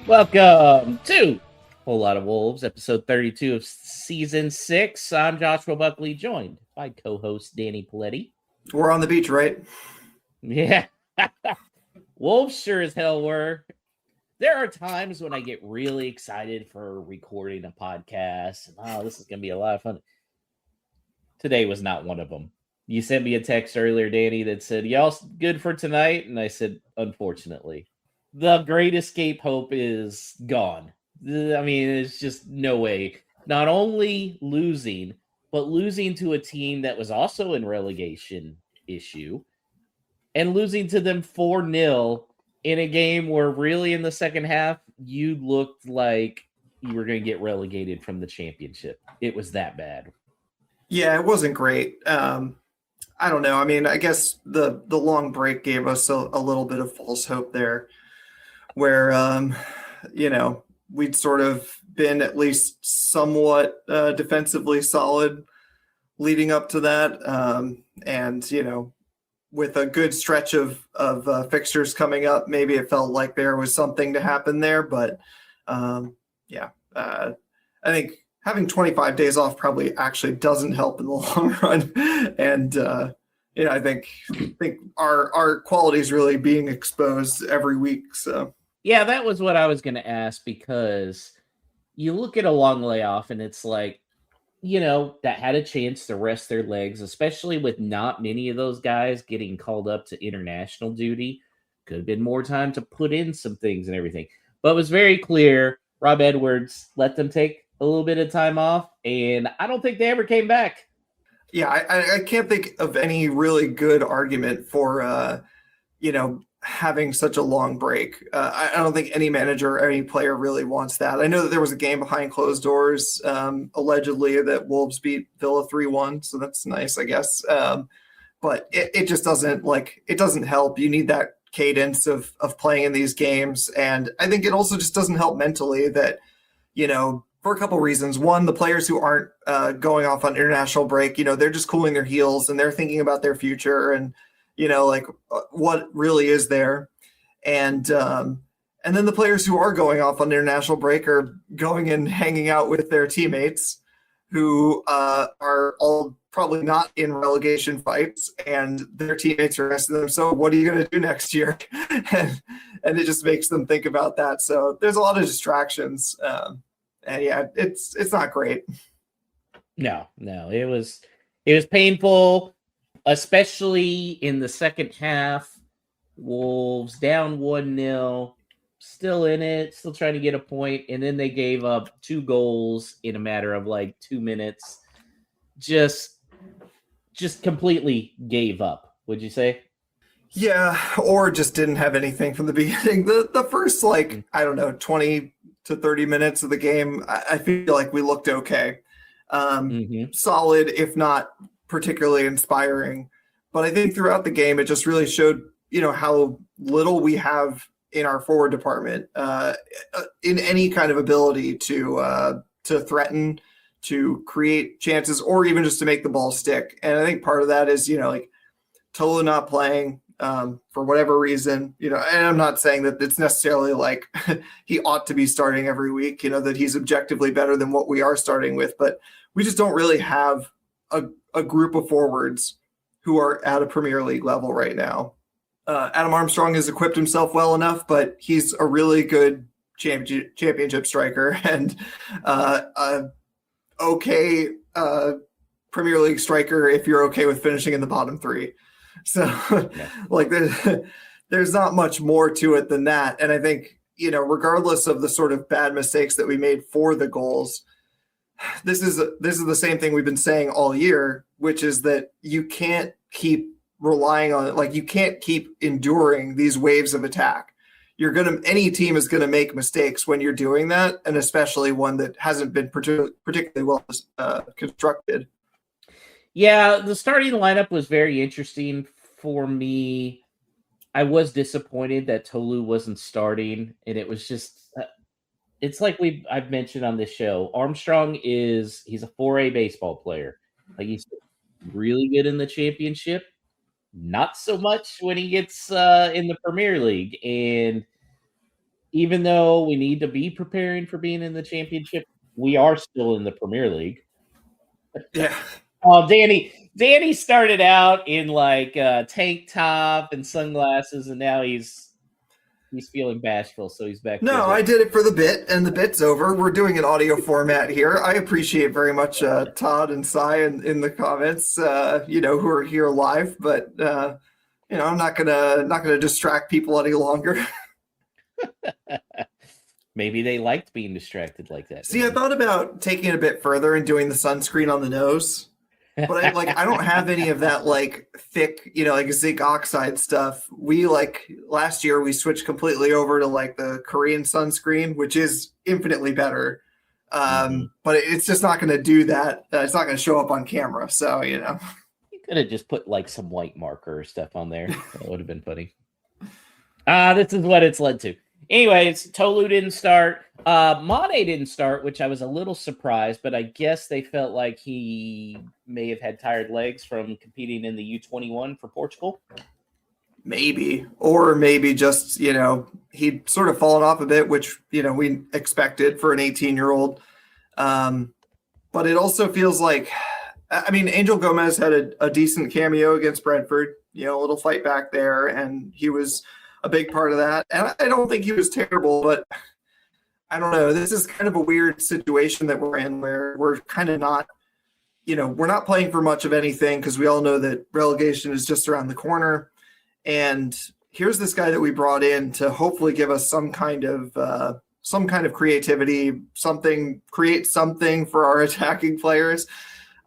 Welcome to Whole Lot of Wolves, episode 32 of season 6. I'm Joshua Buckley, joined by co-host Danny Paletti. We're on the beach, right? Yeah. Wolves sure as hell were. There are times when I get really excited for recording a podcast. And, this is going to be a lot of fun. Today was not one of them. You sent me a text earlier, Danny, that said, y'all good for tonight? And I said, unfortunately. The Great Escape hope is gone. I mean, it's just no way. Not only losing, but losing to a team that was also in relegation issue and losing to them 4-0 in a game where really in the second half, you looked like you were going to get relegated from the championship. It was that bad. Yeah, it wasn't great. I don't know. I mean, I guess the long break gave us a little bit of false hope there where, we'd sort of been at least somewhat defensively solid leading up to that. And, with a good stretch of fixtures coming up, maybe it felt like there was something to happen there. But, I think having 25 days off probably actually doesn't help in the long run. And, I think our quality is really being exposed every week. So. Yeah, that was what I was going to ask, because you look at a long layoff and it's like, that had a chance to rest their legs, especially with not many of those guys getting called up to international duty. Could have been more time to put in some things and everything. But it was very clear Rob Edwards let them take a little bit of time off, and I don't think they ever came back. Yeah, I can't think of any really good argument for, having such a long break. I don't think any manager or any player really wants that. I know that there was a game behind closed doors, allegedly, that Wolves beat Villa 3-1. So that's nice, I guess. But it just doesn't help. You need that cadence of playing in these games. And I think it also just doesn't help mentally that, for a couple reasons. One, the players who aren't going off on international break, they're just cooling their heels and they're thinking about their future and, what really is there. And then the players who are going off on international break are going and hanging out with their teammates who are all probably not in relegation fights, and their teammates are asking them, so what are you going to do next year? and it just makes them think about that. So there's a lot of distractions. And yeah, it's not great. No, it was painful. Especially in the second half, Wolves down 1-0, still in it, still trying to get a point, and then they gave up 2 goals in a matter of like 2 minutes. Just completely gave up, would you say? Yeah, or just didn't have anything from the beginning. The first 20 to 30 minutes of the game, I feel like we looked okay. Solid, if not particularly inspiring. But I think throughout the game, it just really showed, how little we have in our forward department in any kind of ability to threaten, to create chances, or even just to make the ball stick. And I think part of that is, Tolu not playing for whatever reason, and I'm not saying that it's necessarily like he ought to be starting every week, that he's objectively better than what we are starting with, but we just don't really have a group of forwards who are at a Premier League level right now. Adam Armstrong has equipped himself well enough, but he's a really good championship striker and okay Premier League striker if you're okay with finishing in the bottom 3. So there's not much more to it than that. And I think, regardless of the sort of bad mistakes that we made for the goals, this is the same thing we've been saying all year, which is that you can't keep relying on it. Like, you can't keep enduring these waves of attack. Any team is going to make mistakes when you're doing that, and especially one that hasn't been particularly well constructed. Yeah, the starting lineup was very interesting for me. I was disappointed that Tolu wasn't starting, and it was just it's like I've mentioned on this show. Armstrong he's a 4A baseball player. Like, he's really good in the championship, not so much when he gets in the Premier League. And even though we need to be preparing for being in the championship, we are still in the Premier League. Yeah. Oh, Danny started out in like tank top and sunglasses, and now he's feeling bashful, so he's back. No, I did it for the bit, and the bit's over. We're doing an audio format here. I appreciate very much Todd and Cy in the comments, who are here live. But I'm not gonna distract people any longer. Maybe they liked being distracted like that. See, I thought about taking it a bit further and doing the sunscreen on the nose. But I don't have any of that like thick, like zinc oxide stuff. We last year we switched completely over to like the Korean sunscreen, which is infinitely better. But it's just not going to do that. It's not going to show up on camera. So, you could have just put like some white marker or stuff on there. That would have been funny. This is what it's led to. Anyways, Tolu didn't start. Mane didn't start, which I was a little surprised, but I guess they felt like he may have had tired legs from competing in the U21 for Portugal. Maybe. Or maybe just, he'd sort of fallen off a bit, which, we expected for an 18-year-old. But it also feels like, Angel Gomez had a decent cameo against Brentford, a little fight back there, and he was a big part of that. And I don't think he was terrible, but I don't know. This is kind of a weird situation that we're in where we're kind of not, we're not playing for much of anything because we all know that relegation is just around the corner. And here's this guy that we brought in to hopefully give us some kind of creativity, create something for our attacking players.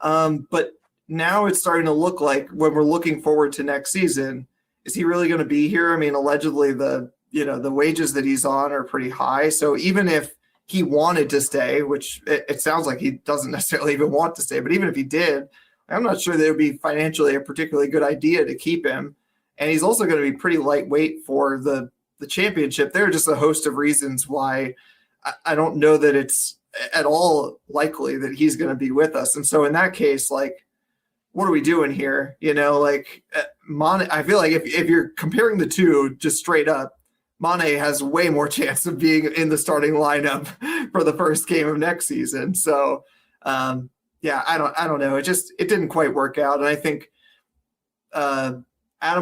But now it's starting to look like when we're looking forward to next season, is he really going to be here? Allegedly the wages that he's on are pretty high. So even if he wanted to stay, which it sounds like he doesn't necessarily even want to stay, but even if he did, I'm not sure that it would be financially a particularly good idea to keep him. And he's also going to be pretty lightweight for the championship. There are just a host of reasons why I don't know that it's at all likely that he's going to be with us. And so in that case, what are we doing here? Mane, I feel like if you're comparing the two just straight up, Mane has way more chance of being in the starting lineup for the first game of next season. So, I don't know. It didn't quite work out. And I think Adam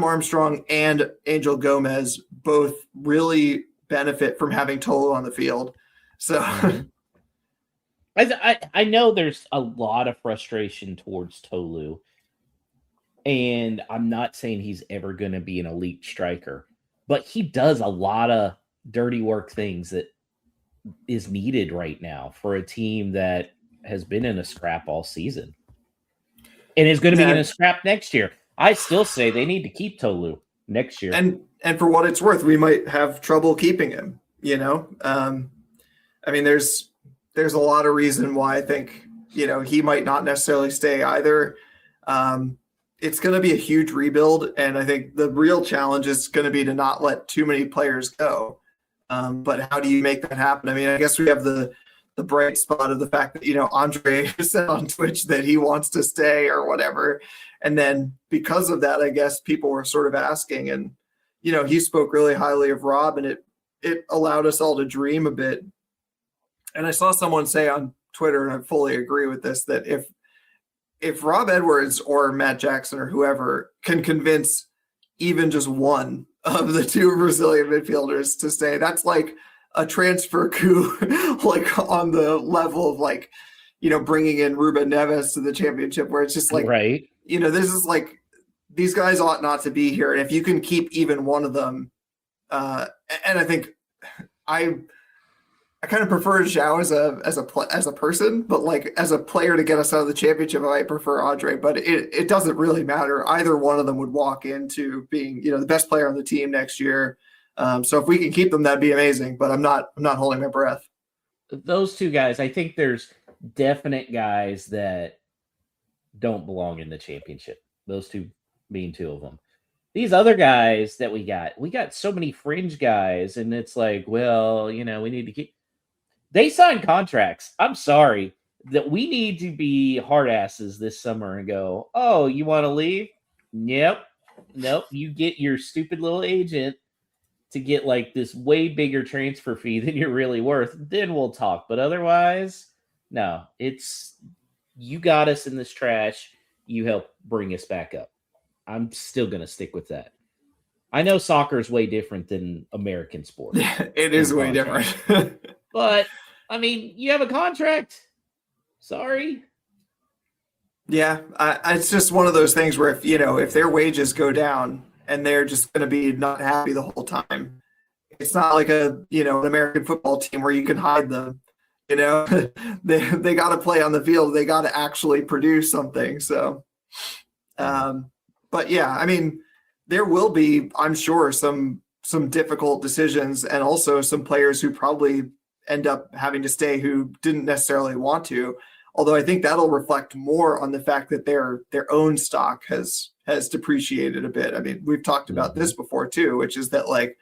Armstrong and Angel Gomez both really benefit from having Tolu on the field. So I know there's a lot of frustration towards Tolu, and I'm not saying he's ever going to be an elite striker, but he does a lot of dirty work things that is needed right now for a team that has been in a scrap all season and is going to be in a scrap next year. I still say they need to keep Tolu next year. And for what it's worth, we might have trouble keeping him, there's a lot of reason why I think, he might not necessarily stay either. It's going to be a huge rebuild. And I think the real challenge is going to be to not let too many players go. But how do you make that happen? I guess we have the bright spot of the fact that, Andre said on Twitch that he wants to stay or whatever. And then because of that, I guess people were sort of asking, and, he spoke really highly of Rob, and it allowed us all to dream a bit. And I saw someone say on Twitter, and I fully agree with this, that if Rob Edwards or Matt Jackson or whoever can convince even just one of the two Brazilian midfielders to stay, that's like a transfer coup, on the level of bringing in Ruben Neves to the championship, where it's just right. This is these guys ought not to be here. And if you can keep even one of them, and I think I kind of prefer Zhao as a person, but as a player to get us out of the championship, I might prefer Andre. But it doesn't really matter. Either one of them would walk into being the best player on the team next year. So if we can keep them, that'd be amazing. But I'm not holding my breath. Those two guys, I think there's definite guys that don't belong in the championship. Those two being two of them. These other guys that we got so many fringe guys, and it's like, well, we need to keep. They signed contracts. I'm sorry that we need to be hard asses this summer and go, oh, you want to leave? Yep. Nope. You get your stupid little agent to get like this way bigger transfer fee than you're really worth, then we'll talk. But otherwise, no, it's you got us in this trash. You help bring us back up. I'm still going to stick with that. I know soccer is way different than American sport. Yeah, it is way different. But, I mean, you have a contract. Sorry. Yeah, it's just one of those things where if their wages go down and they're just going to be not happy the whole time, it's not like an American football team where you can hide them. They got to play on the field. They got to actually produce something. So, but yeah, I mean, there will be, I'm sure, some difficult decisions, and also some players who probably end up having to stay who didn't necessarily want to. Although I think that'll reflect more on the fact that their own stock has depreciated a bit. I mean, we've talked about this before too, which is that like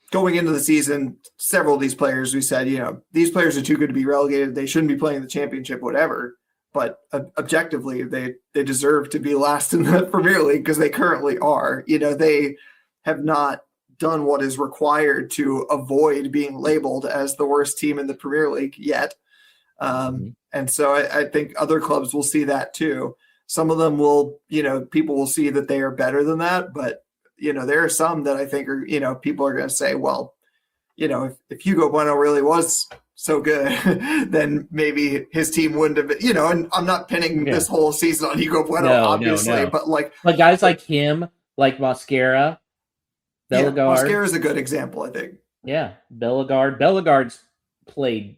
going into the season, several of these players, we said, these players are too good to be relegated. They shouldn't be playing the championship, whatever. But objectively, they deserve to be last in the Premier League because they currently are. They have not done what is required to avoid being labeled as the worst team in the Premier League yet. And so I think other clubs will see that too. Some of them will, people will see that they are better than that. But, there are some that I think are, people are going to say, well, if Hugo Bueno really was so good, then maybe his team wouldn't have been, and I'm not pinning this whole season on Hugo Bueno, obviously, but guys like him, like Mosquera, Bellegarde. Yeah, Mosquera is a good example, I think. Yeah, Bellegarde's played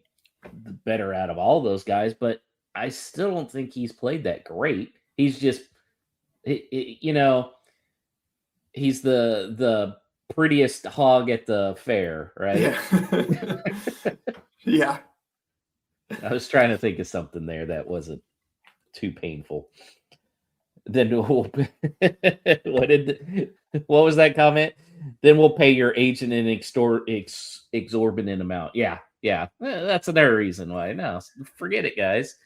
the better out of all those guys, but I still don't think he's played that great. He's just, he's the prettiest hog at the fair, right? Yeah. I was trying to think of something there that wasn't too painful. Then what was that comment? Then we'll pay your agent an exorbitant amount. Yeah. That's another reason why. No, forget it, guys.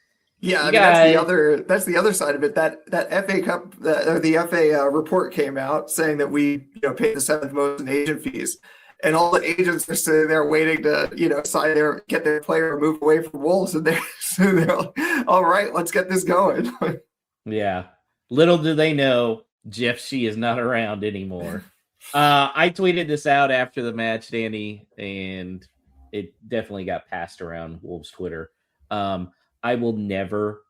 Yeah, that's the other side of it. That FA Cup or the FA report came out saying that we paid the seventh most in agent fees, and all the agents are sitting there waiting to get their player moved away from Wolves, and they're like, all right, let's get this going. Yeah, little do they know Jeff Shee is not around anymore. I tweeted this out after the match, Danny, and it definitely got passed around Wolves Twitter. I will never,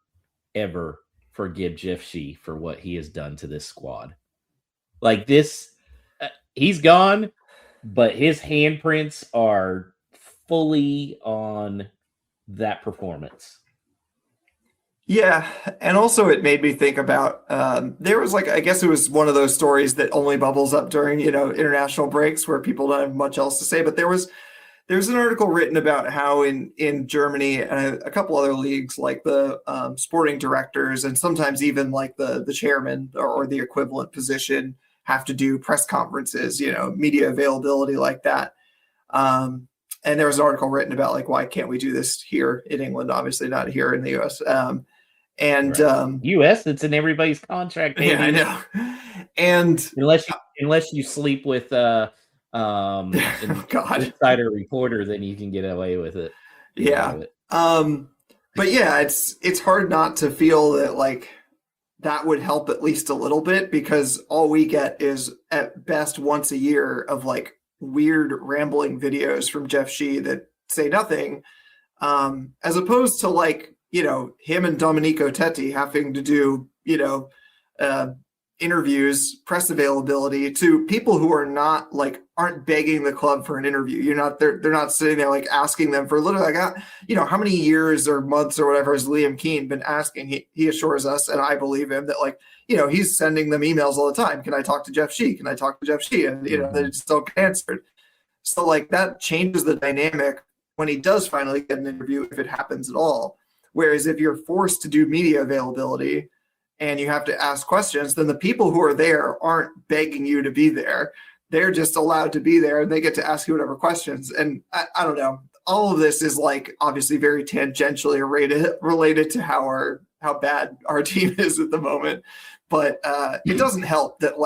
ever forgive Jeff Shee for what he has done to this squad. Like this, he's gone, but his handprints are fully on that performance. Yeah, and also it made me think about there was I guess it was one of those stories that only bubbles up during international breaks where people don't have much else to say. But there's an article written about how in Germany and a couple other leagues, like the sporting directors and sometimes even like the chairman or the equivalent position have to do press conferences, media availability like that. And there was an article written about why can't we do this here in England? Obviously not here in the US. US, it's in everybody's contract. Baby. Yeah, I know. And unless you sleep with insider reporter, then you can get away with it. Yeah. But yeah, it's hard not to feel that that would help at least a little bit, because all we get is at best once a year of weird rambling videos from Jeff Shee that say nothing, as opposed to him and Domenico Tetti having to do interviews, press availability to people who are not aren't begging the club for an interview. They're not sitting there asking them for literally how many years or months or whatever has Liam Keane been asking. He assures us, and I believe him, that he's sending them emails all the time. Can I talk to Jeff Shee? Can I talk to Jeff Shee? And they just don't get answered. So that changes the dynamic when he does finally get an interview, if it happens at all. Whereas if you're forced to do media availability and you have to ask questions, then the people who are there aren't begging you to be there. They're just allowed to be there and they get to ask you whatever questions. And I don't know. All of this is obviously very tangentially related to how bad our team is at the moment. But it doesn't help that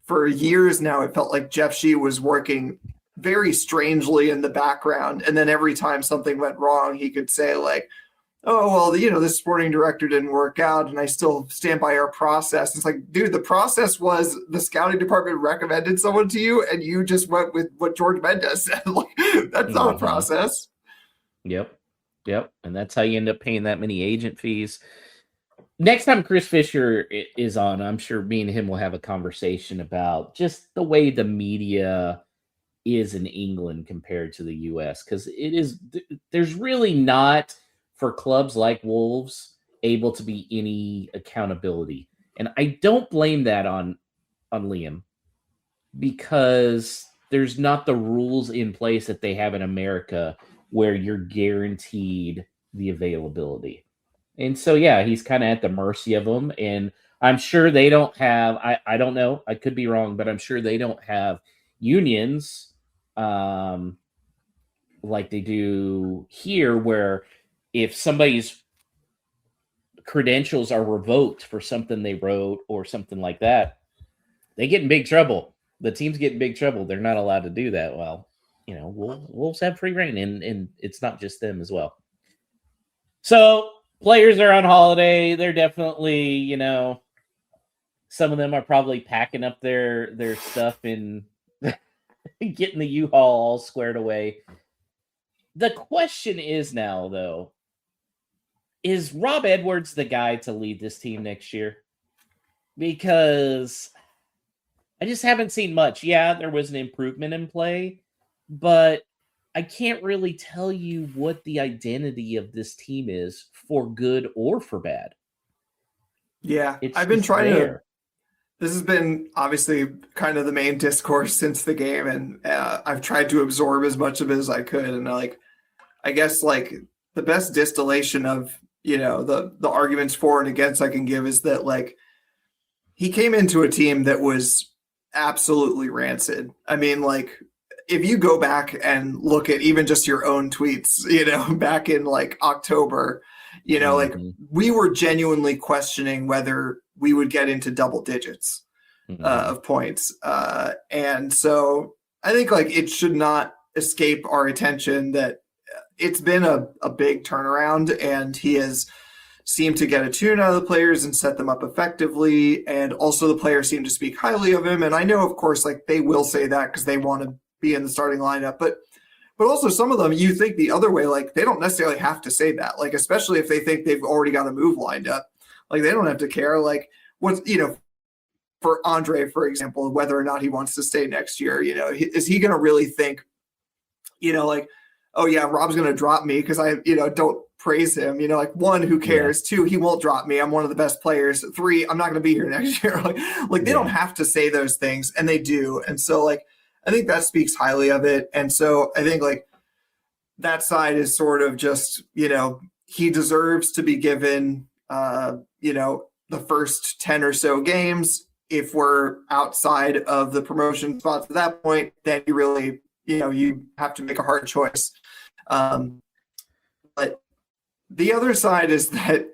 for years now, it felt like Jeff Shee was working very strangely in the background. And then every time something went wrong, he could say like, oh, well, the sporting director didn't work out and I still stand by our process. It's like, dude, the process was the scouting department recommended someone to you and you just went with what George Mendez said. Like, that's not a process. Yep. And that's how you end up paying that many agent fees. Next time Chris Fisher is on, I'm sure me and him will have a conversation about just the way the media is in England compared to the US, because there's really not, for clubs like Wolves, able to be any accountability. And I don't blame that on Liam, because there's not the rules in place that they have in America where you're guaranteed the availability. And so, yeah, he's kind of at the mercy of them. And I'm sure they don't have, I don't know, I could be wrong, but I'm sure they don't have unions like they do here, where if somebody's credentials are revoked for something they wrote or something like that, they get in big trouble. The teams get in big trouble. They're not allowed to do that. Well, Wolves have free reign, and it's not just them as well. So players are on holiday. They're definitely, some of them are probably packing up their stuff and getting the U-Haul all squared away. The question is now, though, is Rob Edwards the guy to lead this team next year? Because I just haven't seen much. Yeah, there was an improvement in play, but I can't really tell you what the identity of this team is, for good or for bad. Yeah, I've been trying to. This has been obviously kind of the main discourse since the game, and I've tried to absorb as much of it as I could. And I guess the best distillation of the arguments for and against I can give is that he came into a team that was absolutely rancid. I mean, if you go back and look at even just your own tweets, back in October, we were genuinely questioning whether we would get into double digits of points. And so I think it should not escape our attention that it's been a big turnaround, and he has seemed to get a tune out of the players and set them up effectively. And also the players seem to speak highly of him. And I know, of course, they will say that because they want to be in the starting lineup, but also some of them, you think the other way, they don't necessarily have to say that, especially if they think they've already got a move lined up, they don't have to care. What's, for Andre, for example, whether or not he wants to stay next year, is he going to really think, oh yeah, Rob's going to drop me because I, don't praise him, one, who cares? Yeah. Two, he won't drop me. I'm one of the best players. Three, I'm not going to be here next year. They don't have to say those things, and they do. And so I think that speaks highly of it. And so I think that side is sort of just, he deserves to be given, the first 10 or so games. If we're outside of the promotion spots at that point, then you really, you have to make a hard choice. But the other side is that,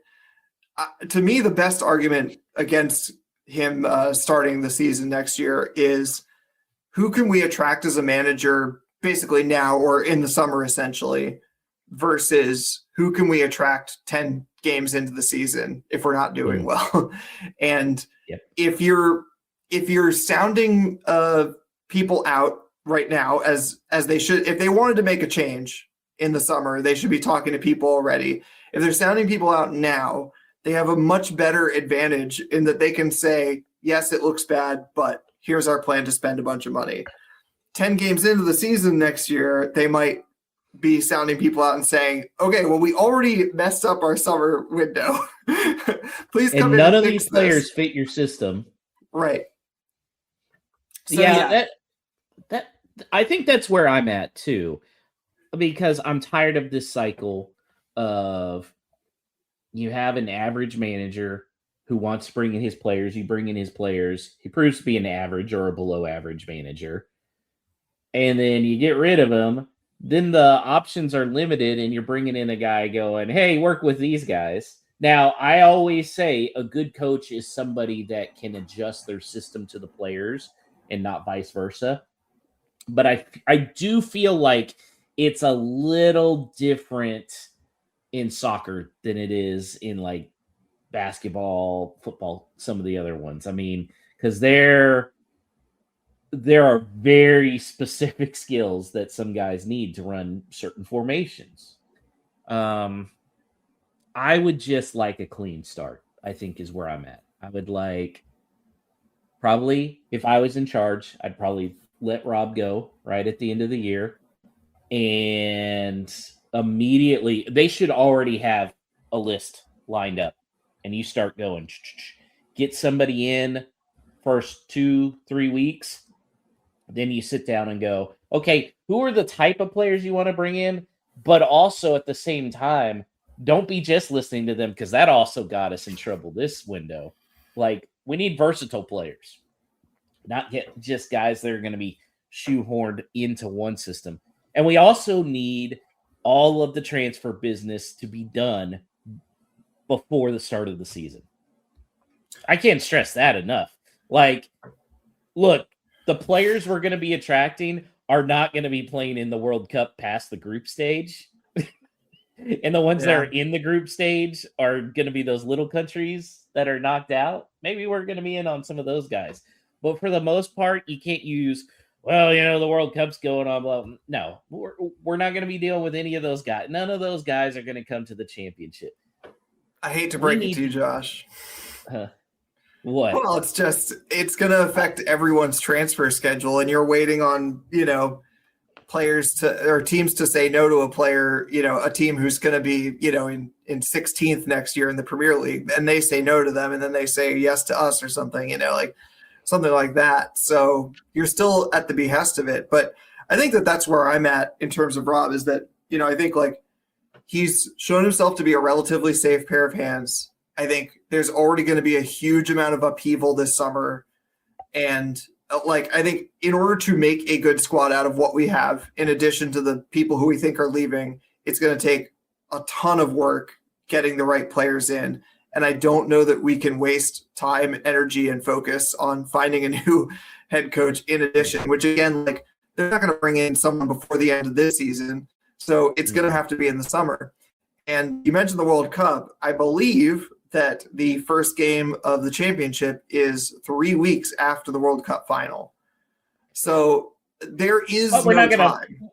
to me, the best argument against him starting the season next year is, who can we attract as a manager basically now or in the summer essentially, versus who can we attract 10 games into the season if we're not doing well. And if you're sounding people out right now as they should, if they wanted to make a change in the summer, they should be talking to people already. If they're sounding people out now, they have a much better advantage in that they can say, yes, it looks bad, but here's our plan to spend a bunch of money. 10 games into the season next year, they might be sounding people out and saying, okay, well, we already messed up our summer window. Please come in. And none of these players fit your system. Right. So, that I think that's where I'm at too, because I'm tired of this cycle of, you have an average manager who wants to bring in his players. You bring in his players. He proves to be an average or a below average manager. And then you get rid of him. Then the options are limited, and you're bringing in a guy going, hey, work with these guys. Now, I always say a good coach is somebody that can adjust their system to the players and not vice versa. But I do feel like it's a little different in soccer than it is in like basketball, football, some of the other ones. I mean, because there are very specific skills that some guys need to run certain formations. I would just like a clean start, I think is where I'm at. I would like probably, if I was in charge, I'd probably let Rob go right at the end of the year. And immediately, they should already have a list lined up. And you start going, get somebody in first 2-3 weeks. Then you sit down and go, okay, who are the type of players you want to bring in? But also at the same time, don't be just listening to them, because that also got us in trouble this window. Like, we need versatile players, not get just guys that are going to be shoehorned into one system. And we also need all of the transfer business to be done before the start of the season. I can't stress that enough. Like, look, the players we're going to be attracting are not going to be playing in the World Cup past the group stage. And the ones that are in the group stage are going to be those little countries that are knocked out. Maybe we're going to be in on some of those guys. But for the most part, you can't use, well, the World Cup's going on. Blah, blah. No, we're not going to be dealing with any of those guys. None of those guys are going to come to the championship. I hate to break it to you, Josh. What? Well, it's going to affect everyone's transfer schedule, and you're waiting on, players or teams to say no to a player, a team who's going to be, in 16th next year in the Premier League, and they say no to them, and then they say yes to us or something, like something like that. So you're still at the behest of it. But I think that's where I'm at in terms of Rob, is that, I think like he's shown himself to be a relatively safe pair of hands. I think there's already going to be a huge amount of upheaval this summer. And I think in order to make a good squad out of what we have, in addition to the people who we think are leaving, it's going to take a ton of work getting the right players in. And I don't know that we can waste time, energy, and focus on finding a new head coach in addition, which again, like, they're not going to bring in someone before the end of this season. So it's going to have to be in the summer. And you mentioned the World Cup. I believe that the first game of the championship is 3 weeks after the World Cup final. So there is no time.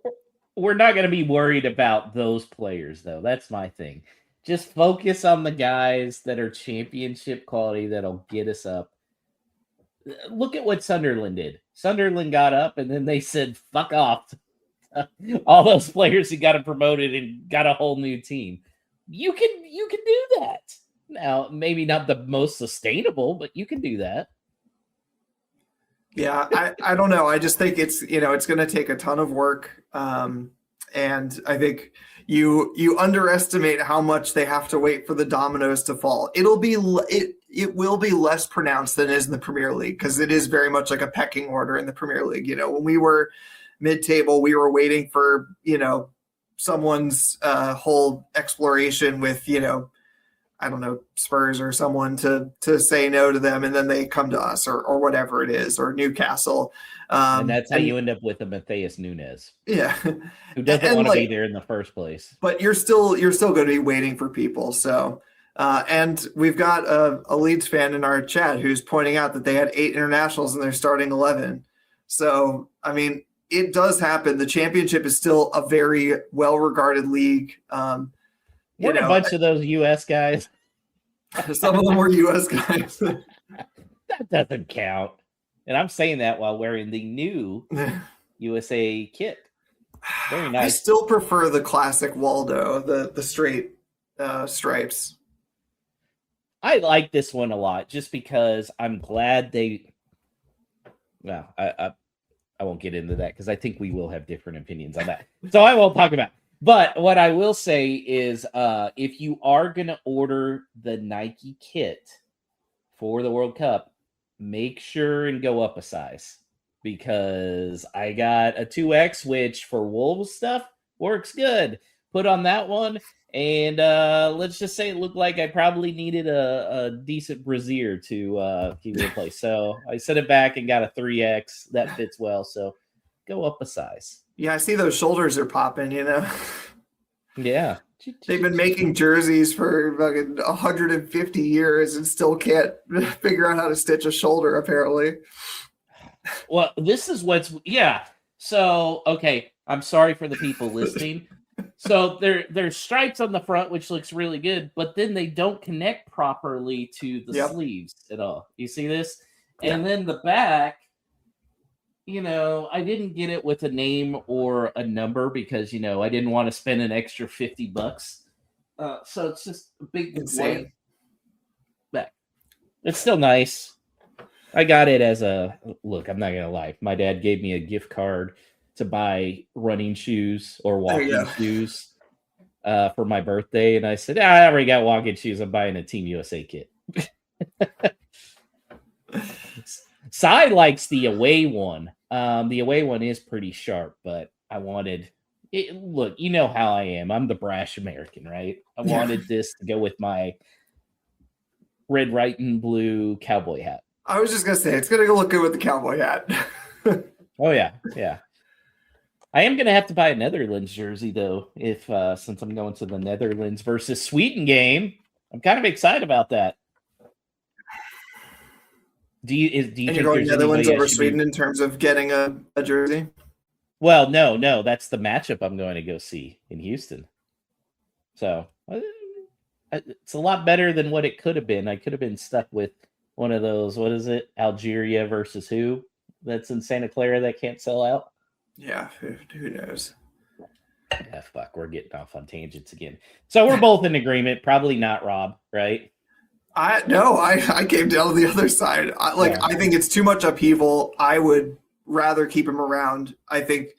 We're not going to be worried about those players, though. That's my thing. Just focus on the guys that are championship quality that'll get us up. Look at what Sunderland did. Sunderland got up, and then they said, fuck off. All those players who got promoted and got a whole new team. You can do that. Now, maybe not the most sustainable, but you can do that. Yeah, I don't know. I just think it's going to take a ton of work. And I think you underestimate how much they have to wait for the dominoes to fall. It will be less pronounced than it is in the Premier League, because it is very much like a pecking order in the Premier League. When we were mid-table, we were waiting for, someone's whole exploration with, I don't know, Spurs or someone to say no to them, and then they come to us or whatever it is, or Newcastle. And that's how you end up with a Matheus Nunes. Yeah. Who doesn't want to be there in the first place. But you're still going to be waiting for people. So, and we've got a Leeds fan in our chat who's pointing out that they had 8 internationals in their starting 11. So, I mean, it does happen. The championship is still a very well-regarded league. What a bunch of those U.S. guys. Some of them were U.S. guys. That doesn't count. And I'm saying that while wearing the new USA kit. Very nice. I still prefer the classic Waldo, the straight stripes. I like this one a lot, just because I'm glad they. Well, I won't get into that, because I think we will have different opinions on that. So I won't talk about it. But what I will say is, if you are going to order the Nike kit for the World Cup, make sure and go up a size, because I got a 2X, which for Wolves stuff works good. Put on that one, And let's just say it looked like I probably needed a decent brassiere to keep it in place. So I sent it back and got a 3X. That fits well. So go up a size. Yeah, I see those shoulders are popping, Yeah. They've been making jerseys for fucking 150 years and still can't figure out how to stitch a shoulder, apparently. Well, this is yeah. So, okay, I'm sorry for the people listening. So there's stripes on the front, which looks really good, but then they don't connect properly to the sleeves at all. You see this? And then the back, I didn't get it with a name or a number because, I didn't want to spend an extra $50. So it's just a big white back. It's still nice. I got it as look, I'm not going to lie. My dad gave me a gift card to buy running shoes or walking shoes for my birthday. And I said, I already got walking shoes. I'm buying a Team USA kit. Cy likes the away one. The away one is pretty sharp, but I wanted it. Look, you know how I am. I'm the brash American, right? I wanted this to go with my red, white, and blue cowboy hat. I was just going to say, it's going to look good with the cowboy hat. Oh, yeah. Yeah. I am going to have to buy a Netherlands jersey, though, since I'm going to the Netherlands versus Sweden game. I'm kind of excited about that. Do you think you're going Netherlands over Sweden in terms of getting a jersey? Well, no, that's the matchup I'm going to go see in Houston. So it's a lot better than what it could have been. I could have been stuck with one of those. What is it? Algeria versus who? That's in Santa Clara that can't sell out. Yeah, who knows? Yeah, fuck, we're getting off on tangents again. So we're both in agreement. Probably not Rob, right? I came down to the other side. I think it's too much upheaval. I would rather keep him around. I think,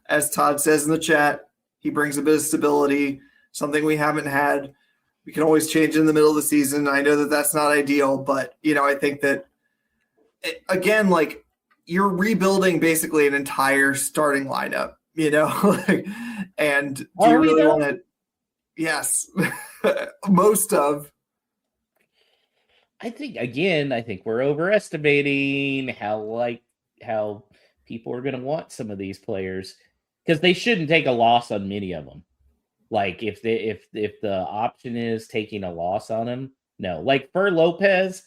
as Todd says in the chat, he brings a bit of stability, something we haven't had. We can always change in the middle of the season. I know that that's not ideal, but I think that again, you're rebuilding basically an entire starting lineup, and do you really want to? Yes, most of. I think we're overestimating how people are going to want some of these players because they shouldn't take a loss on many of them. Like if the option is taking a loss on him, no. Like for Lopez,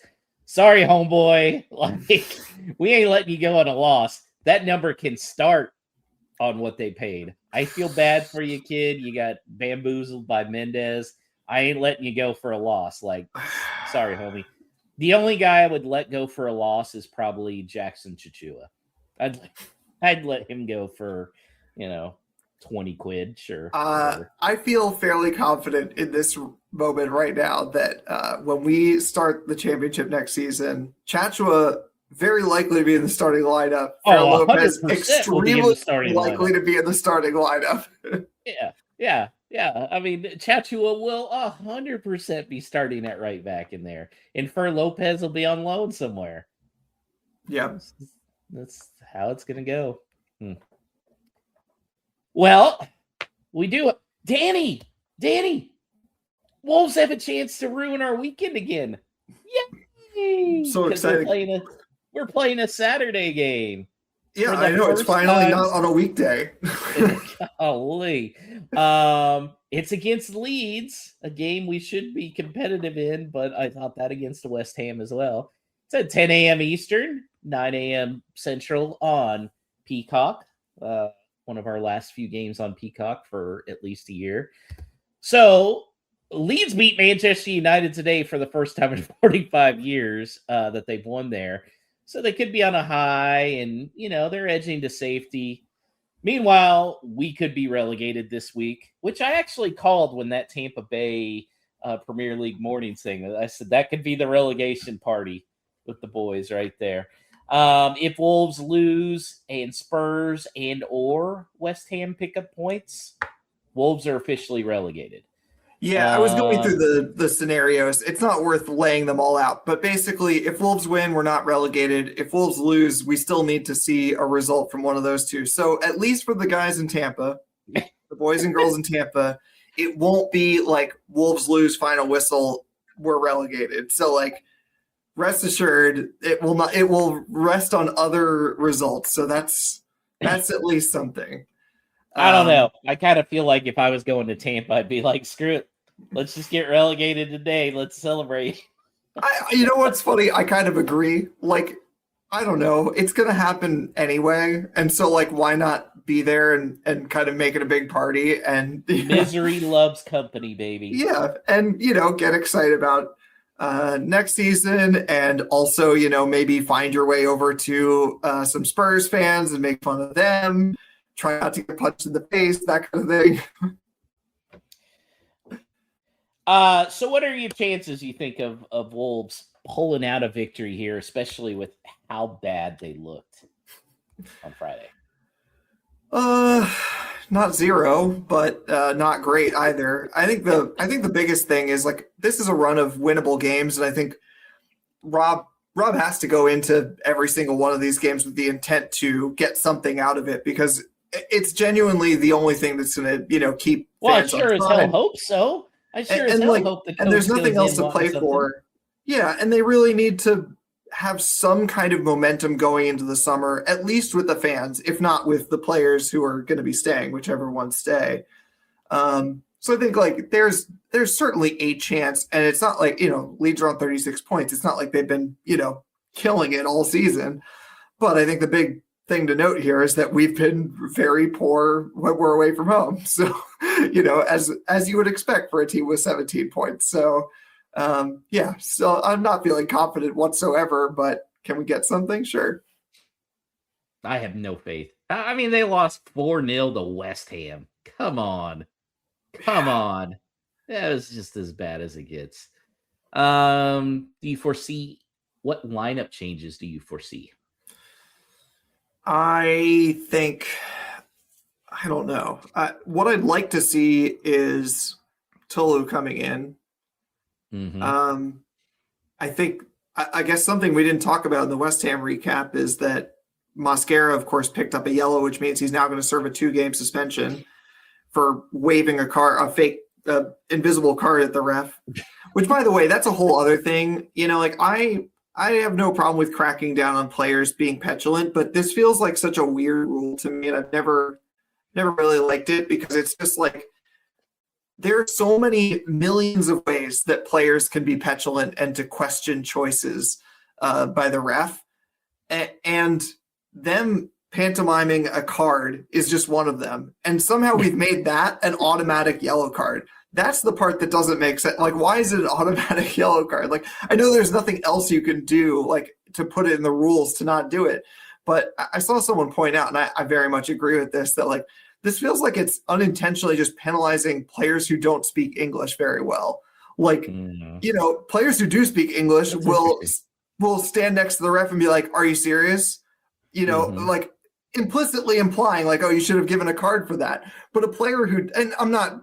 sorry, homeboy. Like we ain't letting you go on a loss. That number can start on what they paid. I feel bad for you, kid. You got bamboozled by Mendez. I ain't letting you go for a loss. Like, sorry, homie. The only guy I would let go for a loss is probably Jackson Chichua. I'd let him go for, 20 quid, sure. I feel fairly confident in this moment right now that when we start the championship next season, Chachua very likely to be in the starting lineup. Lopez extremely likely to be in the starting lineup. Yeah. I mean, Chachua will 100% be starting at right back in there. And Fer Lopez will be on loan somewhere. Yeah. That's how it's going to go. Well, we do it. Danny, Wolves have a chance to ruin our weekend again. Yay! So excited. We're playing a Saturday game. Yeah, I know. It's finally not on a weekday. Golly. It's against Leeds, a game we should be competitive in, but I thought that against West Ham as well. It's at 10 a.m. Eastern, 9 a.m. Central on Peacock. One of our last few games on Peacock for at least a year. So Leeds beat Manchester United today for the first time in 45 years that they've won there. So they could be on a high and, they're edging to safety. Meanwhile, we could be relegated this week, which I actually called when that Tampa Bay Premier League morning thing. I said that could be the relegation party with the boys right there. If Wolves lose and Spurs and or West Ham pick up points, Wolves are officially relegated. Yeah, I was going through the scenarios. It's not worth laying them all out. But basically, if Wolves win, we're not relegated. If Wolves lose, we still need to see a result from one of those two. So at least for the guys in Tampa, the boys and girls in Tampa, it won't be like Wolves lose final whistle, we're relegated. So like rest assured it will rest on other results. So that's at least something. I don't know. I kind of feel like if I was going to Tampa, I'd be like, screw it. Let's just get relegated today. Let's celebrate. You know what's funny? I kind of agree. Like, I don't know. It's going to happen anyway. And so, like, why not be there and kind of make it a big party? And misery loves company, baby. Yeah. And, get excited about next season. And also, maybe find your way over to some Spurs fans and make fun of them. Try not to get punched in the face, that kind of thing. So what are your chances, you think, of Wolves pulling out a victory here, especially with how bad they looked on Friday? Not zero, but not great either. I think the biggest thing is, like, this is a run of winnable games, and I think Rob has to go into every single one of these games with the intent to get something out of it, because it's genuinely the only thing that's going to, keep. Well, I sure as hell hope so. I sure as hell hope the coach, and there's nothing else to play for. Yeah, and they really need to have some kind of momentum going into the summer, at least with the fans, if not with the players who are going to be staying, whichever ones stay. So I think, like, there's certainly a chance, and it's not like, Leeds are on 36 points. It's not like they've been, killing it all season. But I think the big thing to note here is that we've been very poor when we're away from home. So, as you would expect for a team with 17 points. So, so I'm not feeling confident whatsoever, but can we get something? Sure. I have no faith. I mean, they lost 4-0 to West Ham. Come on. That was just as bad as it gets. Do you foresee, what lineup changes do you foresee? I think, I don't know. What I'd like to see is Tolu coming in. Mm-hmm. I think, I guess something we didn't talk about in the West Ham recap is that Mosquera, of course, picked up a yellow, which means he's now going to serve a 2-game suspension for waving a fake invisible card at the ref. Which, by the way, that's a whole other thing. Like, I have no problem with cracking down on players being petulant, but this feels like such a weird rule to me, and I've never really liked it, because it's just like, there are so many millions of ways that players can be petulant and to question choices by the ref, and them pantomiming a card is just one of them. And somehow we've made that an automatic yellow card. That's the part that doesn't make sense. Like, why is it an automatic yellow card? Like, I know there's nothing else you can do, like, to put it in the rules to not do it. But I saw someone point out, and I very much agree with this, that, like, this feels like it's unintentionally just penalizing players who don't speak English very well. Like, players who do speak English will stand next to the ref and be like, "Are you serious?" Like, implicitly implying, like, "Oh, you should have given a card for that." But a player who, and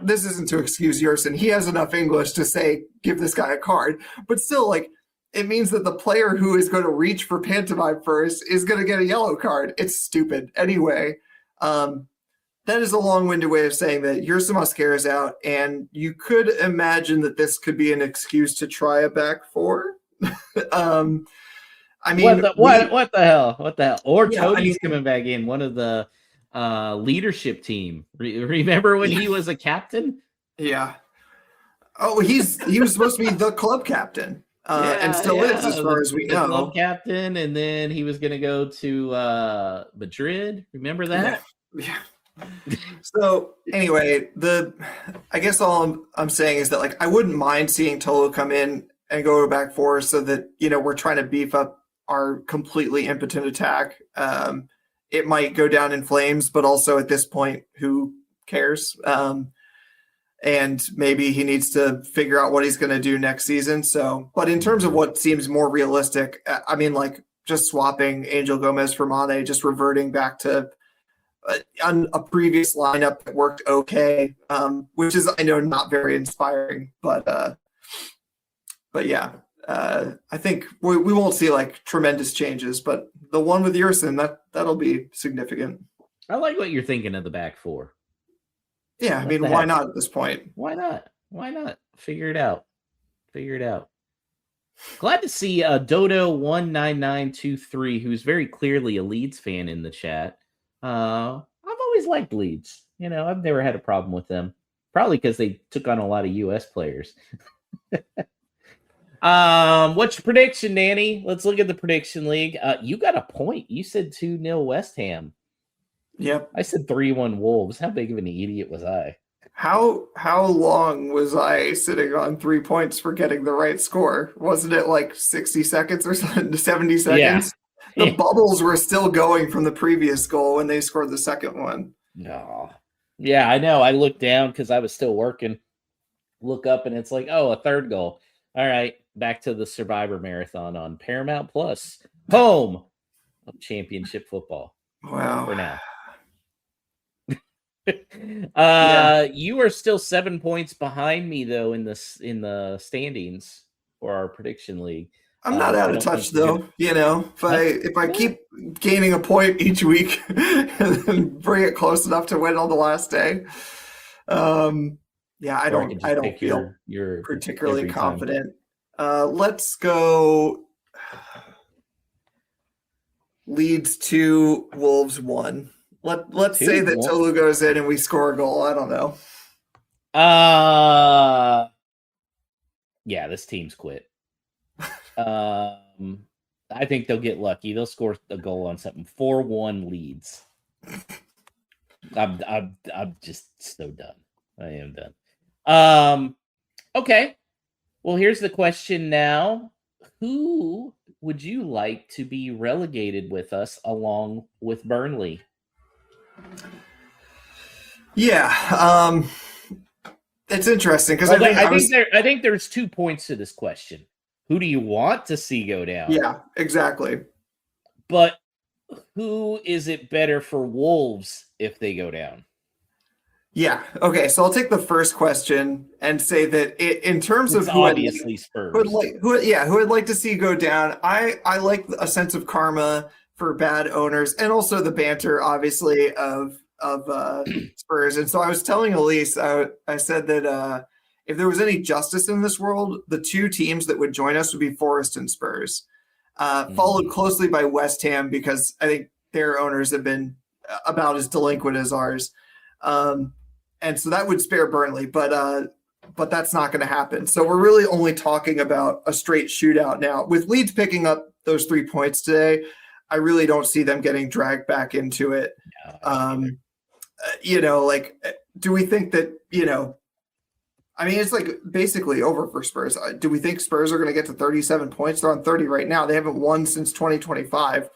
this isn't to excuse Yerson, he has enough English to say, give this guy a card. But still, like, it means that the player who is going to reach for pantomime first is going to get a yellow card. It's stupid. Anyway, that is a long-winded way of saying that Yerson Mosquera is out, and you could imagine that this could be an excuse to try a back four. I mean, what the hell? Or Tony's coming back in, one of the leadership team. Remember when he was a captain? Yeah. Oh, he was supposed to be the club captain, and still is, as far as we know. Club captain, and then he was going to go to Madrid. Remember that? Yeah. So anyway, I guess all I'm saying is that, like, I wouldn't mind seeing Tolu come in and go to back four, so that we're trying to beef up our completely impotent attack. It might go down in flames, but also at this point, who cares? And maybe he needs to figure out what he's going to do next season. So, but in terms of what seems more realistic, I mean, like, just swapping Angel Gomez for Mane, just reverting back to a previous lineup that worked okay, which is, I know, not very inspiring, but yeah, I think we won't see, like, tremendous changes, but the one with Yerson, that'll be significant. I like what you're thinking of the back four. Yeah, I What mean, the why heck? not at this point? Why not? Why not? Figure it out. Figure it out. Glad to see Dodo19923, who's very clearly a Leeds fan in the chat. I've always liked Leeds. I've never had a problem with them. Probably because they took on a lot of U.S. players. What's your prediction, Danny? Let's look at the prediction league. You got a point. You said 2-0 West Ham. Yep. I said 3-1 Wolves. How big of an idiot was I? How long was I sitting on 3 points for getting the right score? Wasn't it like 60 seconds or something, 70 seconds? Yeah. The bubbles were still going from the previous goal when they scored the second one. No. Yeah, I know. I looked down because I was still working. Look up and it's like, oh, a third goal. All right, back to the Survivor Marathon on Paramount Plus, home of championship football. Wow. For now. Yeah. You are still 7 points behind me though in the standings for our prediction league. I'm not out of touch though. If I keep gaining a point each week and then bring it close enough to win on the last day. Yeah, I don't feel your particularly confident. Let's go Leeds 2, Wolves 1. Let's say that Tolu goes in and we score a goal. I don't know. Yeah, this team's quit. I think they'll get lucky. They'll score a goal on something. 4-1 Leeds. I'm just so done. I am done. Okay. Well, here's the question now. Who would you like to be relegated with us along with Burnley? Yeah, it's interesting because I think there's 2 points to this question. Who do you want to see go down? Yeah, exactly. But who is it better for Wolves if they go down? Yeah. Okay. So I'll take the first question and say that in terms of who obviously Spurs, who I'd like to see go down. I like a sense of karma for bad owners and also the banter, obviously, of Spurs. And so I was telling Elise, I said that if there was any justice in this world, the 2 teams that would join us would be Forest and Spurs, followed closely by West Ham because I think their owners have been about as delinquent as ours. And so that would spare Burnley, but that's not going to happen. So we're really only talking about a straight shootout now. With Leeds picking up those 3 points today, I really don't see them getting dragged back into it. Do we think that, I mean, it's like basically over for Spurs. Do we think Spurs are going to get to 37 points? They're on 30 right now. They haven't won since 2025.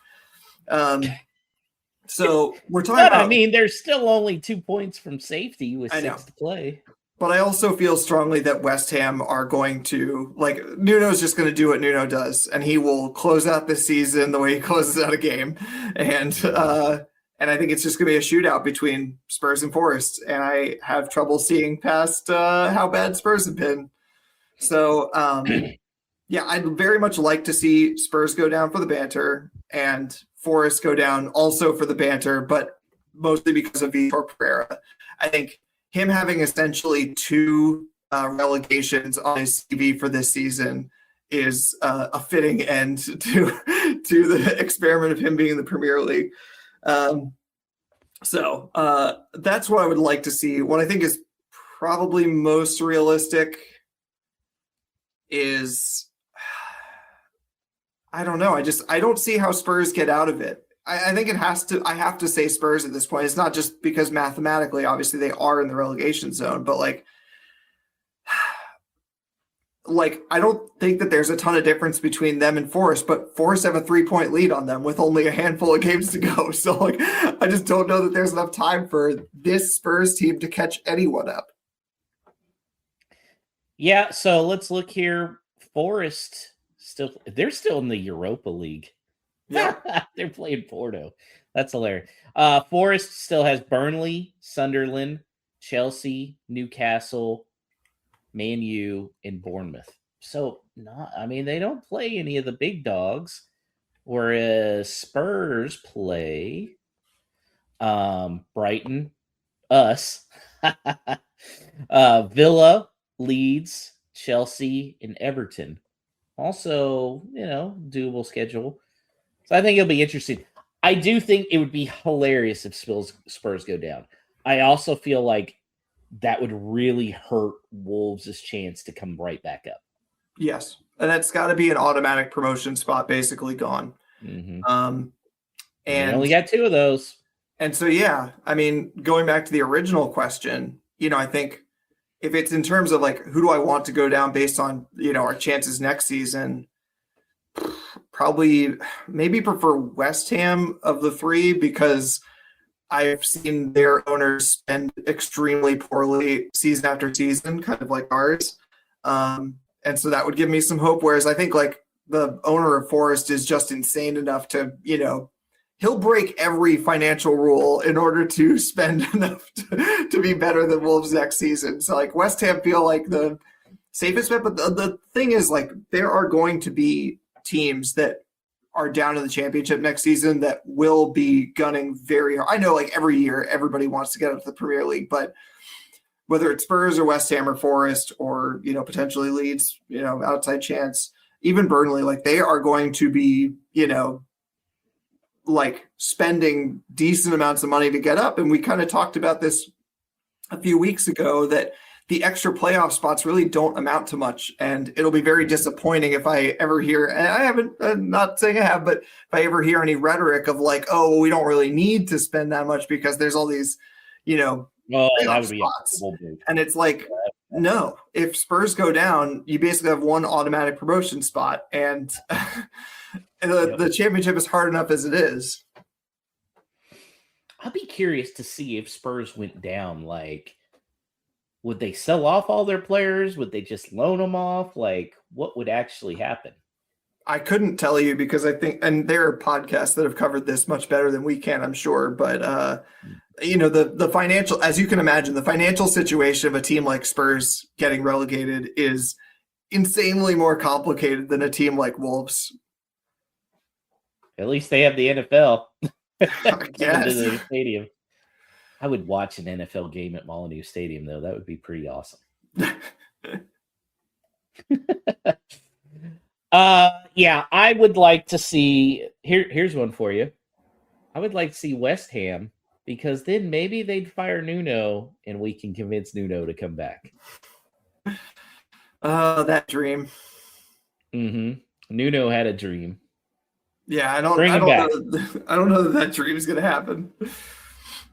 So we're talking about. I mean, there's still only 2 points from safety with 6 to play. But I also feel strongly that West Ham are going to, Nuno's just going to do what Nuno does, and he will close out the season the way he closes out a game. And I think it's just going to be a shootout between Spurs and Forest. And I have trouble seeing past how bad Spurs have been. So, yeah, I'd very much like to see Spurs go down for the banter and Forest go down also for the banter, but mostly because of Vitor Pereira. I think him having essentially 2 relegations on his CV for this season is a fitting end to the experiment of him being in the Premier League. So that's what I would like to see. What I think is probably most realistic is, I don't know. I don't see how Spurs get out of it. I think I have to say Spurs at this point. It's not just because mathematically, obviously they are in the relegation zone, but I don't think that there's a ton of difference between them and Forest, but Forest have a 3-point lead on them with only a handful of games to go. So I just don't know that there's enough time for this Spurs team to catch anyone up. Yeah. So let's look here. Forest they're still in the Europa League. Yeah. They're playing Porto. That's hilarious. Forest still has Burnley, Sunderland, Chelsea, Newcastle, Man U, and Bournemouth. So they don't play any of the big dogs, whereas Spurs play Brighton, us, Villa, Leeds, Chelsea, and Everton. Also, doable schedule. So I think it'll be interesting. I do think it would be hilarious if Spurs go down. I also feel like that would really hurt Wolves' chance to come right back up. Yes. And that's got to be an automatic promotion spot basically gone. Mm-hmm. And they only got 2 of those. And so, yeah, I mean, going back to the original question, I think if it's in terms of like, who do I want to go down based on, our chances next season, probably maybe prefer West Ham of the 3 because I've seen their owners spend extremely poorly season after season, kind of like ours. And so that would give me some hope. Whereas I think like the owner of Forest is just insane enough to, he'll break every financial rule in order to spend enough to be better than Wolves next season. So like West Ham feel like the safest bet, but the thing is like there are going to be teams that are down in the championship next season that will be gunning very hard. I know like every year everybody wants to get up to the Premier League, but whether it's Spurs or West Ham or Forest or, potentially Leeds, outside chance, even Burnley, like they are going to be, like spending decent amounts of money to get up. And we kind of talked about this a few weeks ago that the extra playoff spots really don't amount to much. And it'll be very disappointing if I ever hear, and I haven't, I'm not saying I have, but if I ever hear any rhetoric of like, oh, well, we don't really need to spend that much because there's all these, playoff spots. And it's like, no, if Spurs go down, you basically have one automatic promotion spot. And the championship is hard enough as it is. I'd be curious to see if Spurs went down, like, would they sell off all their players? Would they just loan them off? Like, what would actually happen? I couldn't tell you because I think, and there are podcasts that have covered this much better than we can, I'm sure. But, the financial, as you can imagine, the financial situation of a team like Spurs getting relegated is insanely more complicated than a team like Wolves. At least they have the NFL. Yes. Into the stadium. I would watch an NFL game at Molineux Stadium, though. That would be pretty awesome. Yeah, I would like to see. Here's one for you. I would like to see West Ham because then maybe they'd fire Nuno and we can convince Nuno to come back. Oh, that dream. Mm-hmm. Nuno had a dream. Yeah, I don't know that dream's gonna happen.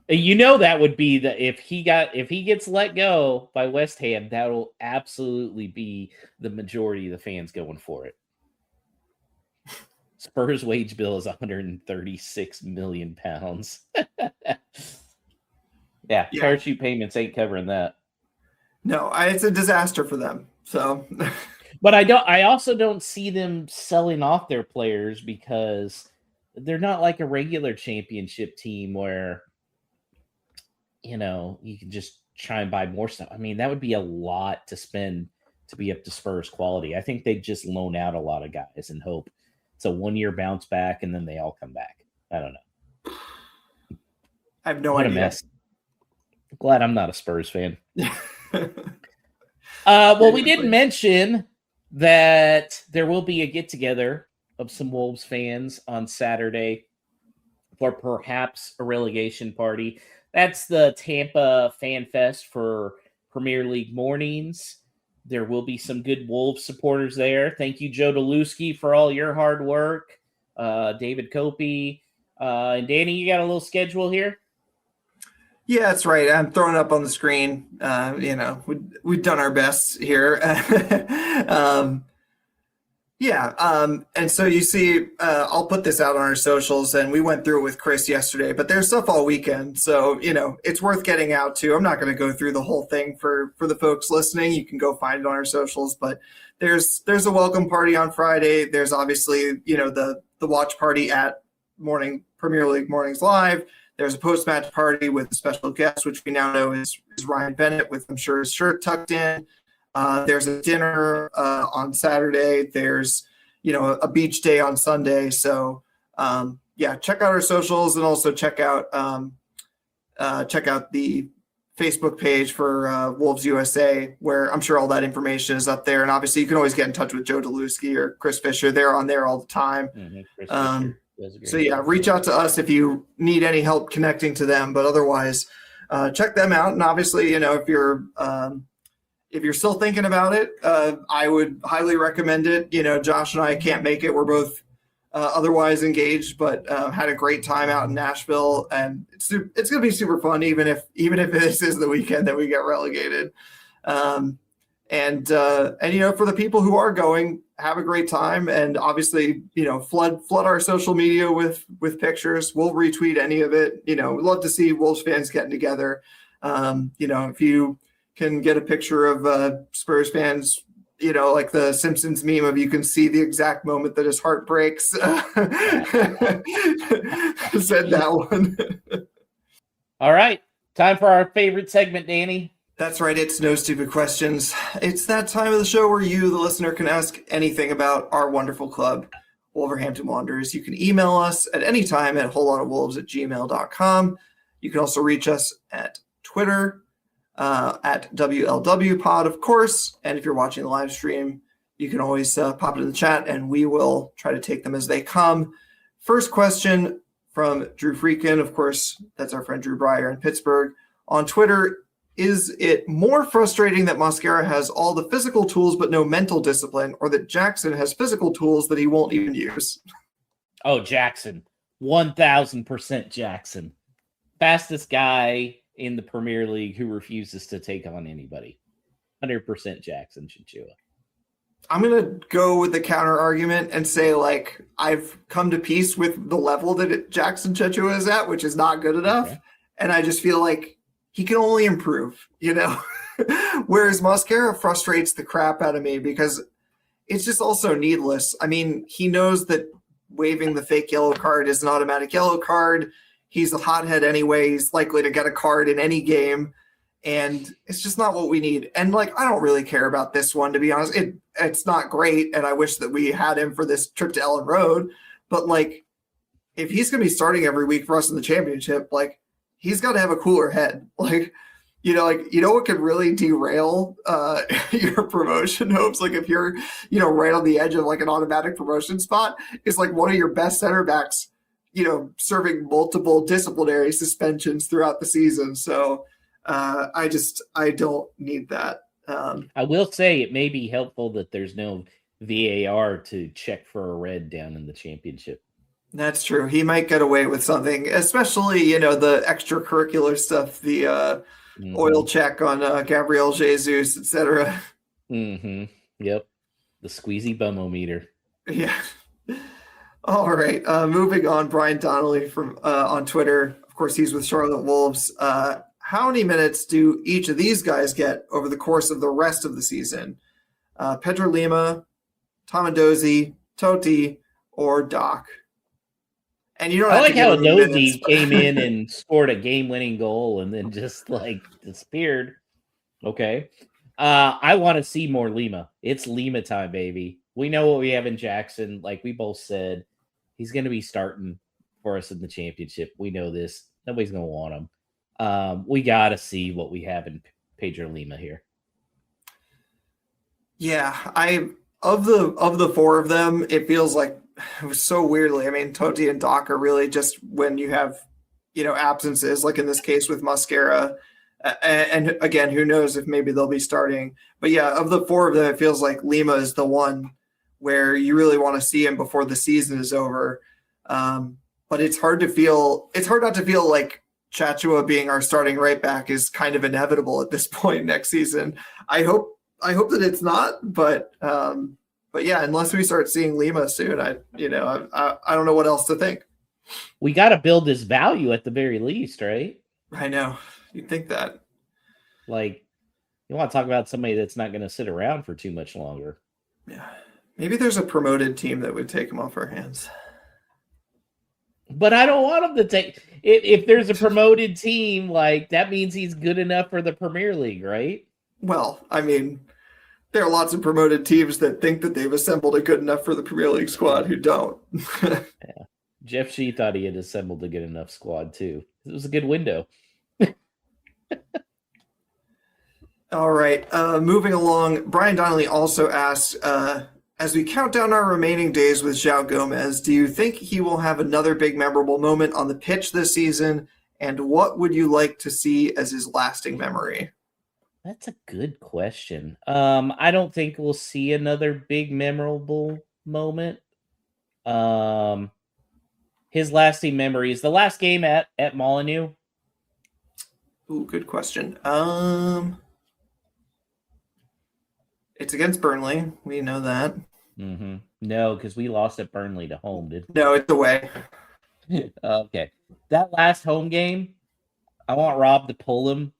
That would be if he gets let go by West Ham, that'll absolutely be the majority of the fans going for it. Spurs wage bill is £136 million. Yeah, parachute payments ain't covering that. No, it's a disaster for them. So, but I also don't see them selling off their players because they're not like a regular championship team where you can just try and buy more stuff. I mean, that would be a lot to spend to be up to Spurs quality. I think they'd just loan out a lot of guys and hope it's a 1-year bounce back and then they all come back. I don't know. I have no idea. What a mess. Glad I'm not a Spurs fan. Well, we did mention that there will be a get-together of some Wolves fans on Saturday for perhaps a relegation party. That's the Tampa Fan Fest for Premier League mornings. There will be some good Wolves supporters there. Thank you, Joe Deluski, for all your hard work. David Copey. And Danny, you got a little schedule here? Yeah, that's right. I'm throwing it up on the screen. We've done our best here. And so you see, I'll put this out on our socials, and we went through it with Chris yesterday, but there's stuff all weekend. So, it's worth getting out to. I'm not going to go through the whole thing for the folks listening. You can go find it on our socials, but there's a welcome party on Friday. There's obviously, the watch party at Premier League Mornings Live. There's a post-match party with a special guest, which we now know is Ryan Bennett, with, I'm sure, his shirt tucked in. There's a dinner on Saturday. There's, a beach day on Sunday. So, check out our socials and also check out the Facebook page for Wolves USA, where I'm sure all that information is up there. And obviously, you can always get in touch with Joe Deluski or Chris Fisher. They're on there all the time. Chris Fisher so yeah, reach out to us if you need any help connecting to them. But otherwise, check them out. And obviously, if you're still thinking about it, I would highly recommend it. Josh and I can't make it. We're both otherwise engaged, but had a great time out in Nashville, and it's going to be super fun, even if this is the weekend that we get relegated. And for the people who are going, have a great time, and obviously, flood our social media with pictures. We'll retweet any of it. We'd love to see Wolves fans getting together. If you can get a picture of Spurs fans, like the Simpsons meme of you can see the exact moment that his heart breaks. Said that one. All right. Time for our favorite segment, Danny. That's right. It's No Stupid Questions. It's that time of the show where you, the listener, can ask anything about our wonderful club, Wolverhampton Wanderers. You can email us at any time at wholelotofwolves@gmail.com. You can also reach us at Twitter, at WLW Pod, of course. And if you're watching the live stream, you can always pop it in the chat, and we will try to take them as they come. First question from Drew Freakin. Of course, that's our friend Drew Breyer in Pittsburgh. On Twitter, is it more frustrating that Mosquera has all the physical tools but no mental discipline, or that Jackson has physical tools that he won't even use? Oh, Jackson. 1,000% Jackson. Fastest guy in the Premier League who refuses to take on anybody. 100% Jackson Chinchilla. I'm going to go with the counter argument and say, I've come to peace with the level that Jackson Chinchilla is at, which is not good enough. Okay. And I just feel like he can only improve, Whereas Mosquera frustrates the crap out of me because it's just also needless. I mean, he knows that waving the fake yellow card is an automatic yellow card. He's a hothead anyway. He's likely to get a card in any game. And it's just not what we need. And, I don't really care about this one, to be honest. It's not great, and I wish that we had him for this trip to Ellen Road. But, if he's going to be starting every week for us in the championship, he's got to have a cooler head. What could really derail your promotion hopes? If you're, right on the edge of, an automatic promotion spot, is, one of your best center backs, serving multiple disciplinary suspensions throughout the season. So I don't need that. I will say it may be helpful that there's no VAR to check for a red down in the championship. That's true. He might get away with something, especially, the extracurricular stuff, the oil check on Gabriel Jesus, etc. Mm-hmm. Yep. The squeezy bum-o-meter. Yeah. All right. Moving on, Brian Donnelly from on Twitter. Of course, he's with Charlotte Wolves. How many minutes do each of these guys get over the course of the rest of the season? Pedro Lima, Tomandozi, Totti, or Doc? And you don't. I like how Dozy came in and scored a game-winning goal and then just disappeared. Okay. I want to see more Lima. It's Lima time, baby. We know what we have in Jackson. Like we both said, he's going to be starting for us in the championship. We know this. Nobody's going to want him. We got to see what we have in Pedro Lima here. Yeah, of the four of them, it feels like it was so weirdly. I mean, Totti and Doc are really just when you have, absences, like in this case with Mosquera. And again, who knows if maybe they'll be starting. But yeah, of the four of them, it feels like Lima is the one where you really want to see him before the season is over. But it's hard not to feel like Chachua being our starting right back is kind of inevitable at this point next season. I hope that it's not, but yeah, unless we start seeing Lima soon, I don't know what else to think. We got to build this value at the very least, right? I know. You'd think that. You want to talk about somebody that's not going to sit around for too much longer. Yeah. Maybe there's a promoted team that would take him off our hands. But I don't want him to take. If there's a promoted team, that means he's good enough for the Premier League, right? Well, I mean, there are lots of promoted teams that think that they've assembled a good enough for the Premier League squad who don't. Yeah. Jeff Shee thought he had assembled a good enough squad too. It was a good window. All right. Moving along, Brian Donnelly also asks, as we count down our remaining days with João Gomez, do you think he will have another big memorable moment on the pitch this season? And what would you like to see as his lasting memory? That's a good question. I don't think we'll see another big memorable moment. His lasting memory is the last game at Molineux. Ooh, good question. It's against Burnley. We know that. Mm-hmm. No, because we lost at Burnley to home, did No, it's away. Okay. That last home game, I want Rob to pull him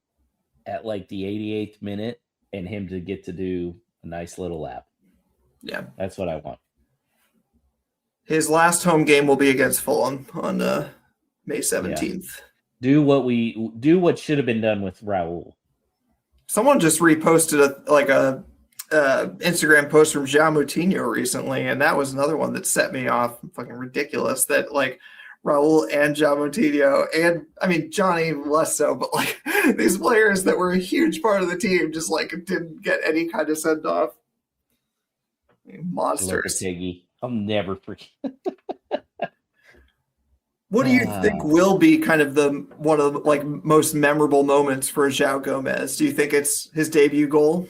at like the 88th minute and him to get to do a nice little lap. Yeah. That's what I want. His last home game will be against Fulham on May 17th. Yeah. Do what should have been done with Raul. Someone just reposted a Instagram post from João Moutinho recently, and that was another one that set me off. Fucking ridiculous that like Raul and João Moutinho, and I mean Johnny less so, but like these players that were a huge part of the team just like didn't get any kind of send off. Monsters. I'll never forget. What do you think will be kind of one of the like most memorable moments for João Gomez? Do you think it's his debut goal?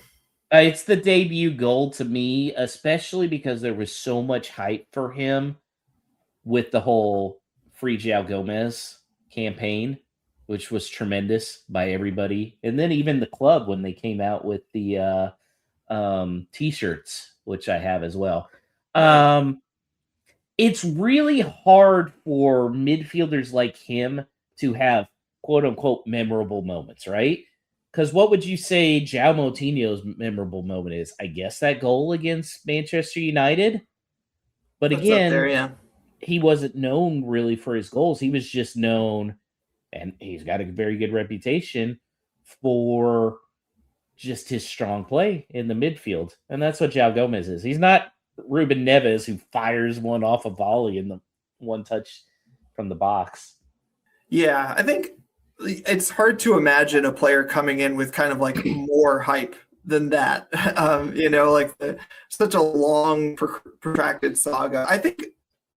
It's the debut goal to me, especially because there was so much hype for him with the whole Free João Gomez campaign, which was tremendous by everybody. And then even the club when they came out with the T-shirts, which I have as well. It's really hard for midfielders like him to have quote unquote memorable moments, right? Because what would you say João Moutinho's memorable moment is? I guess that goal against Manchester United. But That's again, up there, yeah. He wasn't known really for his goals. He was just known, and he's got a very good reputation for just his strong play in the midfield. And that's what João Gomez is. He's not Ruben Neves who fires one off a volley in the one touch from the box. Yeah, I think it's hard to imagine a player coming in with kind of like more hype than that. Such a long, protracted saga. I think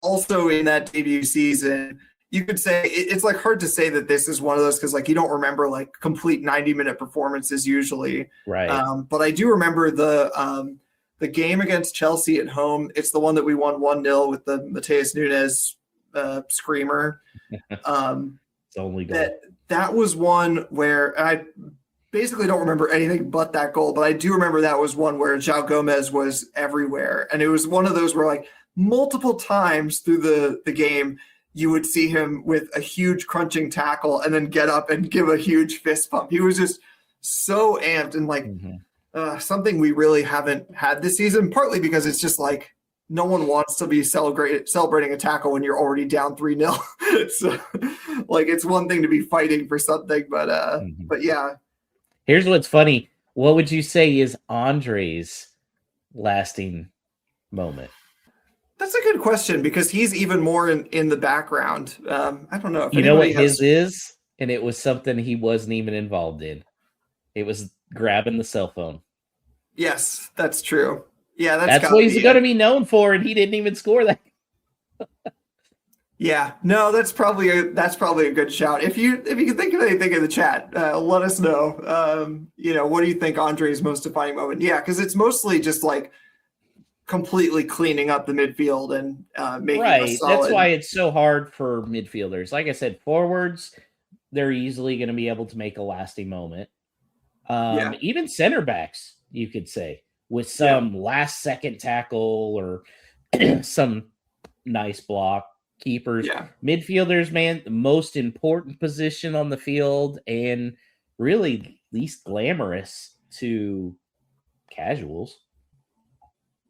also in that debut season, you could say it's like hard to say that this is one of those because like you don't remember like complete 90-minute performances usually. Right. But I do remember the game against Chelsea at home. It's the one that we won 1-0 with the Mateus Nunes screamer. It's only goal. That was one where I basically don't remember anything but that goal, but I do remember that was one where João Gomez was everywhere. And it was one of those where like multiple times through the game, you would see him with a huge crunching tackle and then get up and give a huge fist pump. He was just so amped and like something we really haven't had this season, partly because it's just like no one wants to be celebrating a tackle when you're already down 3-0. So like it's one thing to be fighting for something, but yeah. Here's what's funny. What would you say is Andre's lasting moment? That's a good question because he's even more in the background. I don't know. You know what his is? And it was something he wasn't even involved in. It was grabbing the cell phone. Yes, that's true. Yeah, that's what he's going to be known for, and he didn't even score that. Yeah, no, that's probably a good shout. If you can think of anything in the chat, let us know. What do you think Andre's most defining moment? Yeah, because it's mostly just like completely cleaning up the midfield and making us solid. That's why it's so hard for midfielders. Like I said, forwards, they're easily going to be able to make a lasting moment. Even center backs, you could say, with some last second tackle or some nice block. Keepers, midfielders, man, the most important position on the field and really least glamorous to casuals.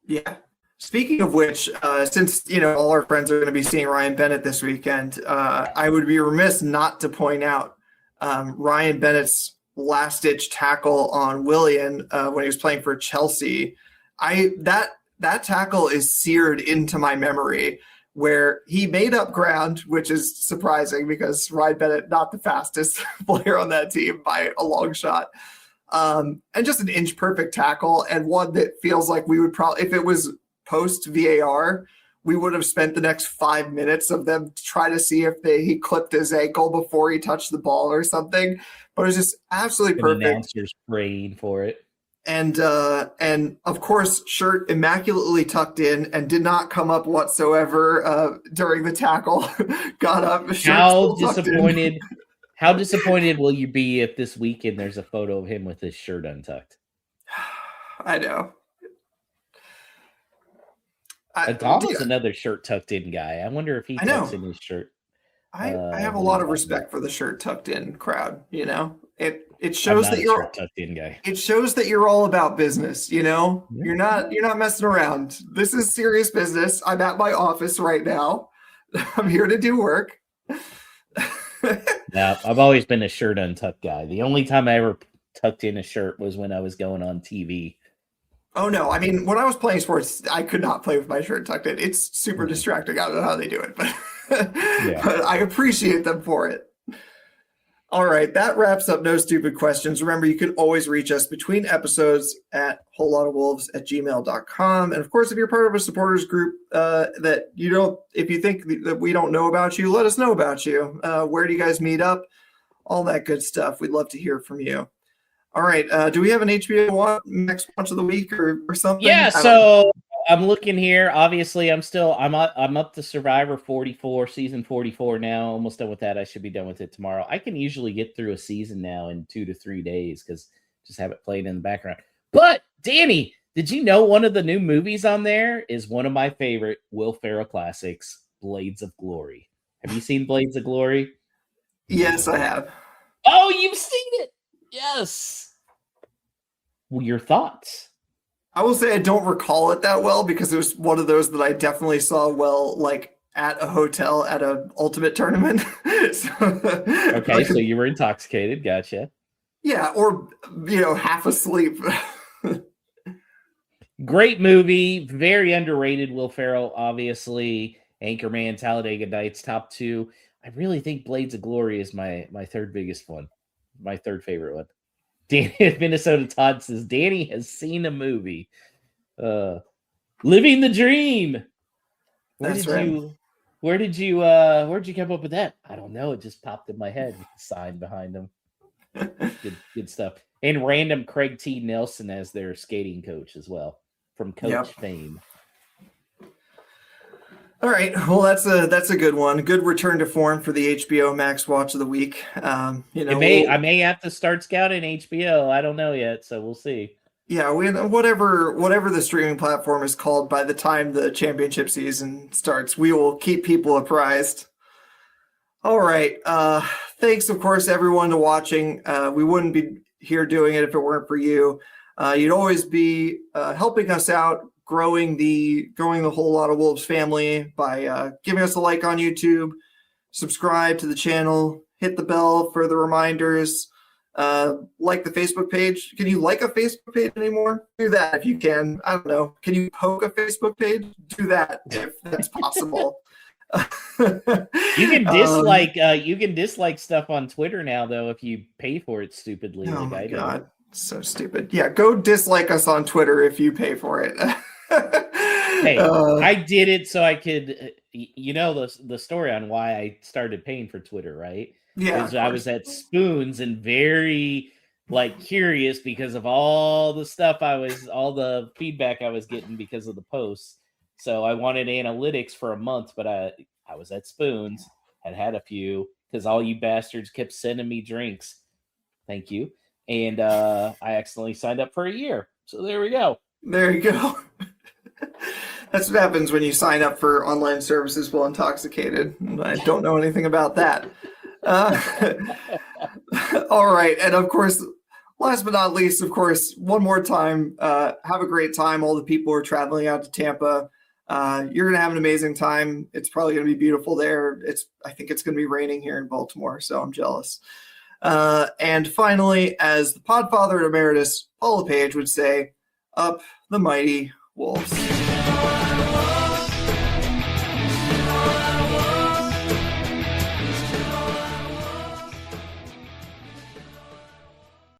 Yeah. Speaking of which, since all our friends are going to be seeing Ryan Bennett this weekend, I would be remiss not to point out Ryan Bennett's last-ditch tackle on Willian when he was playing for Chelsea. That tackle is seared into my memory, where he made up ground, which is surprising because Ryan Bennett, not the fastest player on that team by a long shot. And just an inch perfect tackle, and one that feels like we would probably, if it was post VAR, we would have spent the next 5 minutes of them try to see if he clipped his ankle before he touched the ball or something. But it was just absolutely perfect. Announcers praying for it. And of course, shirt immaculately tucked in and did not come up whatsoever during the tackle. Got up. How disappointed? How disappointed will you be if this weekend there's a photo of him with his shirt untucked? I know. Adama's another shirt tucked in guy. I wonder if he tucks in his shirt. I have a lot of respect for the shirt tucked in crowd. You know, it shows that you're a tucked in guy. It shows that you're all about business. You know, you're not messing around. This is serious business. I'm at my office right now. I'm here to do work. Yeah, I've always been a shirt untucked guy. The only time I ever tucked in a shirt was when I was going on TV. Oh, no. I mean, when I was playing sports, I could not play with my shirt tucked in. It's super distracting. I don't know how they do it, but, but I appreciate them for it. All right. That wraps up No Stupid Questions. Remember, you can always reach us between episodes at wholelotofwolves@gmail.com. And, of course, if you're part of a supporters group that you don't, if you think that we don't know about you, let us know about you. Where do you guys meet up? All that good stuff. We'd love to hear from you. All right. Do we have an HBO Max watch of the week or something? Yeah. So I'm looking here. Obviously, I'm up to Survivor 44, season 44 now. Almost done with that. I should be done with it tomorrow. I can usually get through a season now in 2 to 3 days because just have it played in the background. But Danny, did you know one of the new movies on there is one of my favorite Will Ferrell classics, Blades of Glory? Have you seen Blades of Glory? Yes, I have. Oh, you've seen it. Yes. Well, your thoughts? I will say I don't recall it that well because it was one of those that I definitely saw like at a hotel at an ultimate tournament. Okay, so you were intoxicated. Gotcha. Yeah, or half asleep. Great movie, very underrated. Will Ferrell, obviously. Anchorman, Talladega Nights, top 2. I really think Blades of Glory is my third biggest one. My third favorite one. Danny, Minnesota Todd says Danny has seen a movie. Living the Dream. Where did you come up with that? I don't know. It just popped in my head with the sign behind them. Good stuff. And random Craig T. Nelson as their skating coach as well from Coach fame. All right. Well, that's a good one. Good return to form for the HBO Max watch of the week. I may have to start scouting HBO. I don't know yet, so we'll see. Yeah, whatever the streaming platform is called by the time the championship season starts, we will keep people apprised. All right. Thanks, of course, everyone to watching. We wouldn't be here doing it if it weren't for you. You'd always be helping us out, growing the Whole Lot of Wolves family by giving us a like on YouTube, subscribe to the channel, hit the bell for the reminders, like the Facebook page. Can you like a Facebook page anymore? Do that if you can. I don't know. Can you poke a Facebook page? Do that if that's possible. You can dislike stuff on Twitter now though if you pay for it stupidly. Oh my God, so stupid. Yeah, go dislike us on Twitter if you pay for it. Hey, I did it so I could, the story on why I started paying for Twitter, right? Yeah, I was at Spoons and very curious because of all the feedback I was getting because of the posts. So I wanted analytics for a month, but I was at Spoons, had a few because all you bastards kept sending me drinks. Thank you. And I accidentally signed up for a year. So there we go. There you go. That's what happens when you sign up for online services while intoxicated. I don't know anything about that. All right. And of course, last but not least, of course, one more time, have a great time. All the people who are traveling out to Tampa. You're going to have an amazing time. It's probably going to be beautiful there. I think it's going to be raining here in Baltimore, so I'm jealous. And finally, as the Podfather Emeritus Paul LePage would say, up the mighty Wolves.